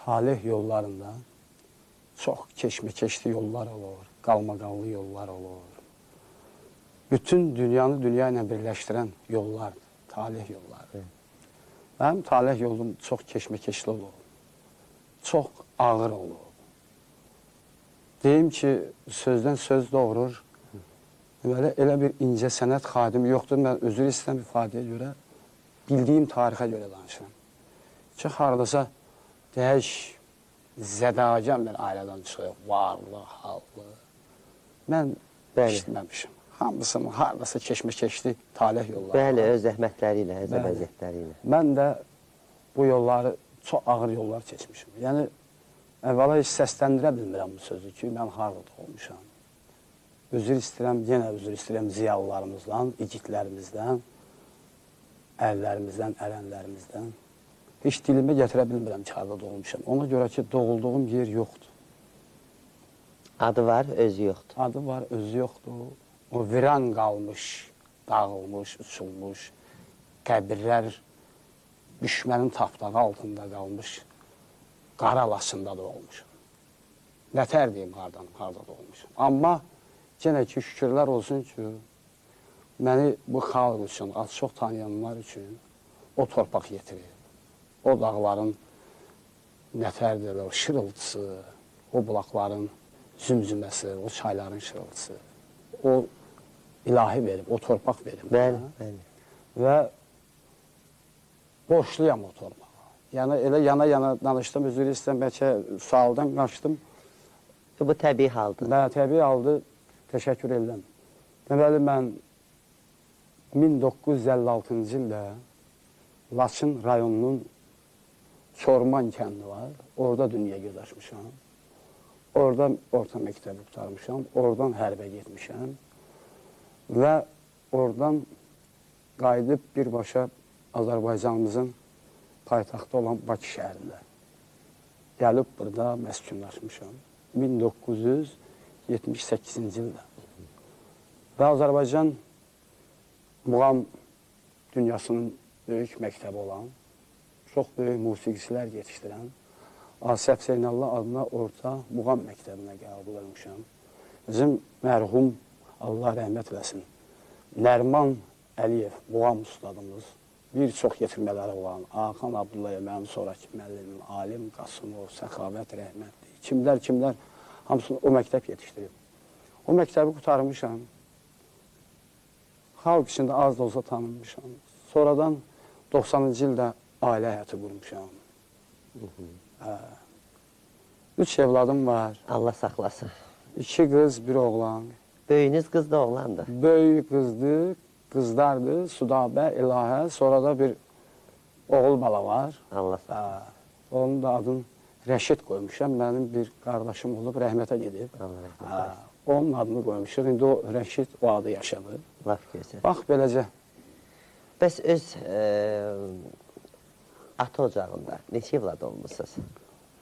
talih yollarında çox keşmekeşli yollar olur, qalmaqallı yollar olur. Bütün dünyanı dünya ilə birləşdirən yollardır, talih yolları. Mənim talih yolum çox keşmekeşli olur, çox ağır olur. Deyim ki, sözdən söz doğurur. Elə bir incə sənət xadimi yoxdur. Mən özür istəyirəm ifadəyə görə, bildiyim tarixə görə danışıram. Ki, haradasa deyək, zədagən bir ailədən çıxıyor, varlı, hallı. Mən işitməmişim. Hamısını haradasa keşmekeşli talih yolları. Bəli, öz zəhmətləri ilə, öz əbəziyyətləri ilə. Mən də bu yolları, çox ağır yollar keçmişim. Yəni, əvvəla heç səsləndirə bilmirəm bu sözü ki, mən harada olmuşam. Üzr istəyirəm, yenə üzr istəyirəm ziyalılarımızdan, igidlərimizdən, ərlərimizdən, ərənlərimizdən. Heç dilimə gətirə bilmirəm ki, harada doğulmuşam. Ona görə ki, doğulduğum yer yoxdur. Adı var, özü yoxdur. Adı var, özü yoxdur. O viran qalmış, dağılmış, uçulmuş, qəbirlər düşmənin tapdağı altında qalmış, qaralasında doğulmuşam. Nətər deyim, harada doğulmuşam. Amma yenə ki, şükürlər olsun ki, məni bu xalq üçün, az çox tanıyanlar üçün o torpaq yetirir. O dağların nətərdir, o şırıltısı, o bulaqların zümzüməsi, o çayların şırıltısı, o ilahi verib, o torpaq verib. Bəli, bəli. Və borçluyam o torpağa. Yəni, elə yana-yana danışdım, üzr istəyirəm, bəlkə sualdan qaçdım. Bu təbii haldır. Mənə təbii haldır, təşəkkür edirəm. Deməli, mən 1956-cı ildə Laçın rayonunun Çorman kəndi var, orada dünyaya göz açmışam. Orada orta məktəbi qutarmışam, oradan hərbə getmişəm. Və oradan qayıdıb birbaşa Azərbaycanımızın paytaxtı olan Bakı şəhərində. Gəlib burada məskunlaşmışam. 1978-ci ildə. Və Azərbaycan muğam dünyasının böyük məktəbi olan, çox böyük musiqicilər yetişdirən Asəf Zeynallı adına orta muğam məktəbinə qəbul olmuşam. Bizim mərhum, Allah rəhmət eləsin, Nərman Əliyev, muğam ustadımız, bir çox yetirmələri olan, Ağxan Abdullayev, mənim sonraki müəllimim, Alim Qasımov, Səxavət rəhmətli, kimlər, hamısını o məktəb yetişdirib. O məktəbi qutarmışam, xalq içində az da olsa tanınmışam. Sonradan 90-cı ildə ailə həyatı qurmuşam. 3 evladım var. Allah saxlasın. 2 qız, 1 oğlan. Böyünüz qız da oğlandır. Böyük qızdır, qızlardır, Sudabə, İlahə, sonra da bir oğul bala var. Allah saxlasın. Onun da adını Rəşid qoymuşam. Mənim bir qardaşım olub, rəhmətə gedib. Allah rəhmət eləsin. Onun adını qoymuşuq. İndi o Rəşid o adı yaşadı. Laf gözəl. Bax, beləcə. Bəs öz ata ocağında neçə evlad olmuşsunuz?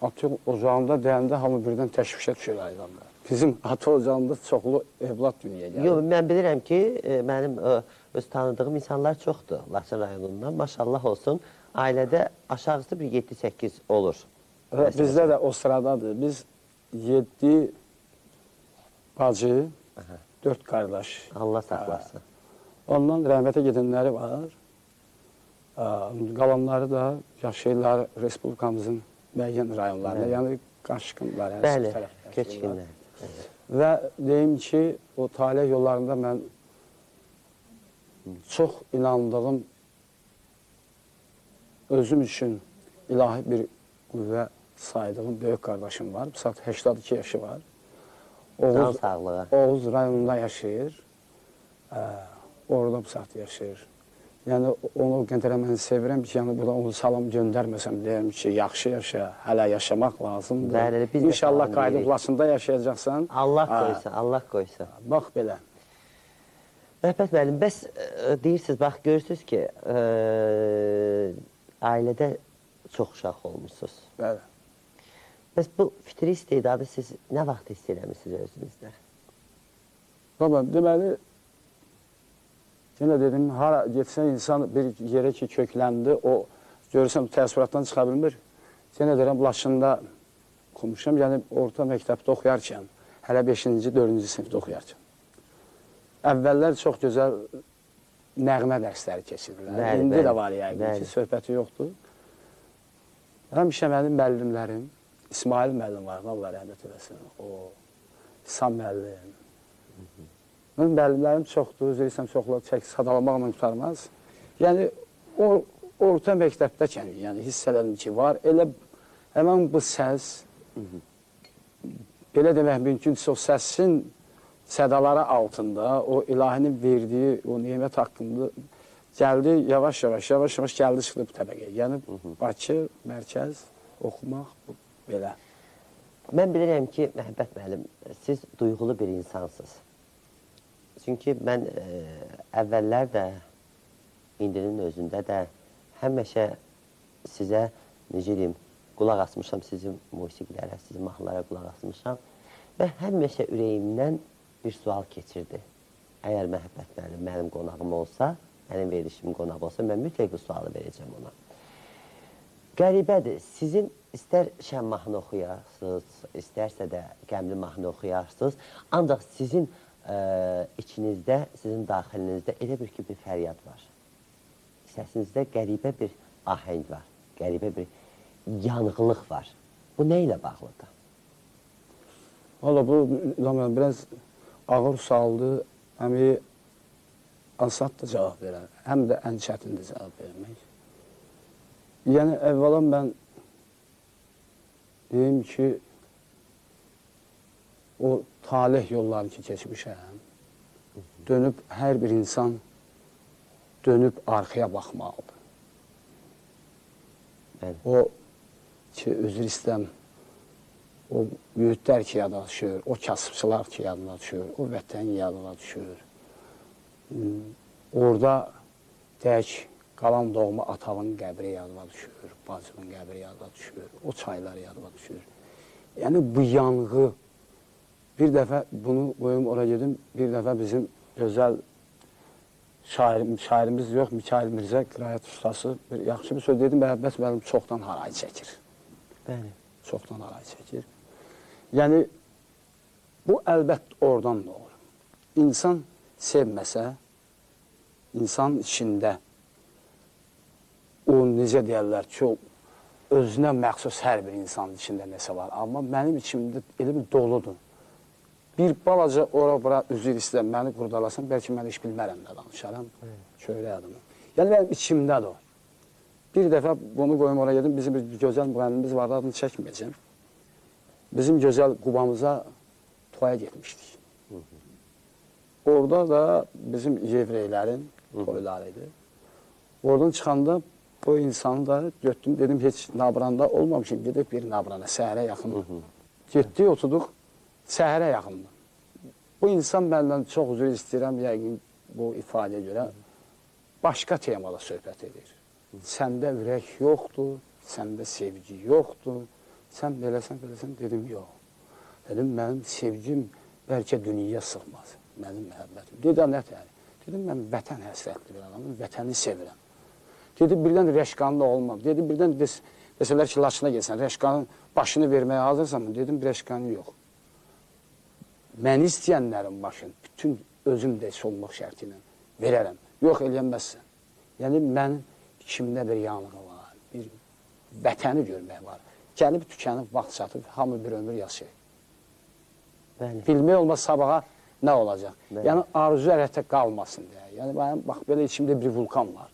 Ata ocağında deyəndə hamı birdən təşvişə düşür aydanda. Bizim ata ocağında çoxlu evlad dünyaya gəlir. Yox, mən bilirəm ki, mənim öz tanıdığım insanlar çoxdur Laçın rayonundan. Maşallah olsun, ailədə aşağısı bir 7-8 olur. Bizdə də o sıradadır. Biz 7 bacı, 4 qardaş. Allah saxlasın. Ondan rəhmətə gedənləri var. Qalanları da yaşayırlar Respublikamızın müəyyən rayonlarında, yəni qaçqınlar. Bəli, köçkünlər. Və deyim ki, o talih yollarında mən çox inandığım, özüm üçün ilahi bir qüvvə saydığım böyük qardaşım var. Bu saat 82 yaşı var. Can sağlığı. Oğuz rayonunda yaşayır. Orada bu saat yaşayır. Yəni, onu qədərə mən sevirəm ki, yəni burada onu salam göndərməsəm, deyirəm ki, yaxşı yaşa, hələ yaşamaq lazımdır. Bəli, biz İnşallah qayıdıb Laçında yaşayacaqsan. Allah qoysa, Allah qoysa. Bax belə. Rəhbət müəllim, bəs deyirsiniz, bax, görürsünüz ki, ailədə çox uşaq olmuşsunuz. Bəli. Bəs bu fitri istedadı siz nə vaxt hiss eləmişsiniz özünüzdə? Baba, deməli, yenə dedim, hara getsə insan bir yerə ki, kökləndi, o görürsən təəssüratdan çıxa bilmir. Yenə deyirəm, Laçında oxumuşam, yəni orta məktəbdə oxuyarkən, hələ 5-ci, 4-cü sinifdə oxuyarkən. Əvvəllər çox gözəl nəğmə dərsləri keçirdilər. İndi də var yəqin ki, söhbəti yoxdur. Həmişə mənim müəllimlərim, İsmail müəllim var, Allah rəhmət eləsin, o, İsam müəllim. Mənim müəllimlərim çoxdur, üzr istəyirəm, çoxlar sadalamaqla qurtarmaz. Yəni, orta məktəbdəkən, yəni hiss elədim ki, var. Elə həmən bu səs, belə demək mümkünsə, o səsin sədaları altında, o ilahinin verdiyi o nemət haqqında gəldi, yavaş-yavaş gəldi, çıxdı bu təbəqəyə. Yəni, Bakı, mərkəz, oxumaq, belə. Mən bilirəm ki, Məhəbbət müəllim, siz duyğulu bir insansınız. Çünki mən əvvəllər də, indinin özündə də həmişə sizə, necə deyim, qulaq asmışam sizin musiqilərə, sizin mahnılara qulaq asmışam və həmişə ürəyimdən bir sual keçirdi. Əgər Məhəbbət müəllim mənim qonağım olsa, mənim verilişimin qonağı olsa, mən mütləq bu sualı verəcəm ona. Qəribədir, sizin istər şən mahnı oxuyarsınız, istərsə də qəmli mahnı oxuyarsınız, ancaq sizin içinizdə, sizin daxilinizdə elə bir ki, bir fəryad var. Səsinizdə qəribə bir ahəng var, qəribə bir yanğılıq var. Bu nə ilə bağlıdır? Valla bu, biraz ağır sualdır, həmi ansat da cavab verər, həm də ən çətindir cavab vermək. Yəni, əvvəla mən deyim ki, o talih yollarını ki, keçmişəm, dönüb hər bir insan dönüb arxaya baxmalıdır. O ki, üzr istəm, o mühitlər ki, yada düşür, o kasıbçılar ki, yadına düşür, o vətən yadına düşür. Orada tək qalan doğma atamın qəbri yadıma düşür, bacımın qəbri yadıma düşür, o çaylar yadıma düşür. Yəni, bu yanğı, bir dəfə bunu qoyum, ora gedim, bir dəfə bizim gözəl şairimiz yox, Mikail Mirzə, qirayət ustası, yaxşı bir söz dedim, Məhəbbət müəllim çoxdan haray çəkir. Bəli. Çoxdan haray çəkir. Yəni, bu əlbət oradan doğur. İnsan sevməsə, insan içində o, necə deyərlər ki, özünə məxsus hər bir insanın içində nəsə var. Amma mənim içimdə elə bir doludur. Bir balaca ora-bura üzr istəyəm, məni qurdalasan, bəlkə mən heç bilmərəm də danışaram, köylək adımı. Yəni, mənim içimdədir o. Bir dəfə bunu qoyum oraya gedim, bizim bir gözəl müğənnimiz vardı, adını çəkməyəcəm. Bizim gözəl Qubamıza toya getmişdik. Orada da bizim yevreylərin toyları idi. Oradan çıxanda o insanı da götdüm, dedim, heç Nabranda olmamışım, gedib bir Nabrana, səhərə yaxındır. Getdik, oturduq, səhərə yaxındır. Bu insan məndən çox üzr istəyirəm, yəqin bu ifadəyə görə, başqa temada söhbət edir. Səndə ürək yoxdur, səndə sevgi yoxdur, sən beləsən, dedim, yox. Dedim, mənim sevgim bəlkə dünyaya sığmaz, mənim məhəbbətim. Dedim, nə təhəli? Dedim, mən vətən həsrətli bir adamım, vətəni sevirəm. Dedi, birdən Rəşqanlı olmam. Dedi, birdən desələr ki, Laçına gelsən, Rəşqanın başını verməyə hazırsan mı? Dedim, Rəşqanı yox. Məni istəyənlərin başını, bütün özüm də olmaq şərti ilə verərəm. Yox, eləyənməzsən. Yəni, mənim içimdə bir yanğı var, bir vətəni görmək var. Gəlib, tükənib, vaxt çatıb, hamı bir ömür yaşayır. Bilmək olmaz sabaha nə olacaq? Yəni, arzu ələtə qalmasın deyə. Yəni, bax, belə içimdə bir vulkan var.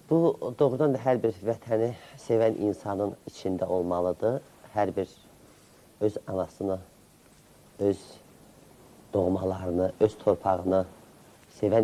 Bu, doğrudan da hər bir vətəni sevən insanın içində olmalıdır. Hər bir öz anasını, öz doğmalarını, öz torpağını sevən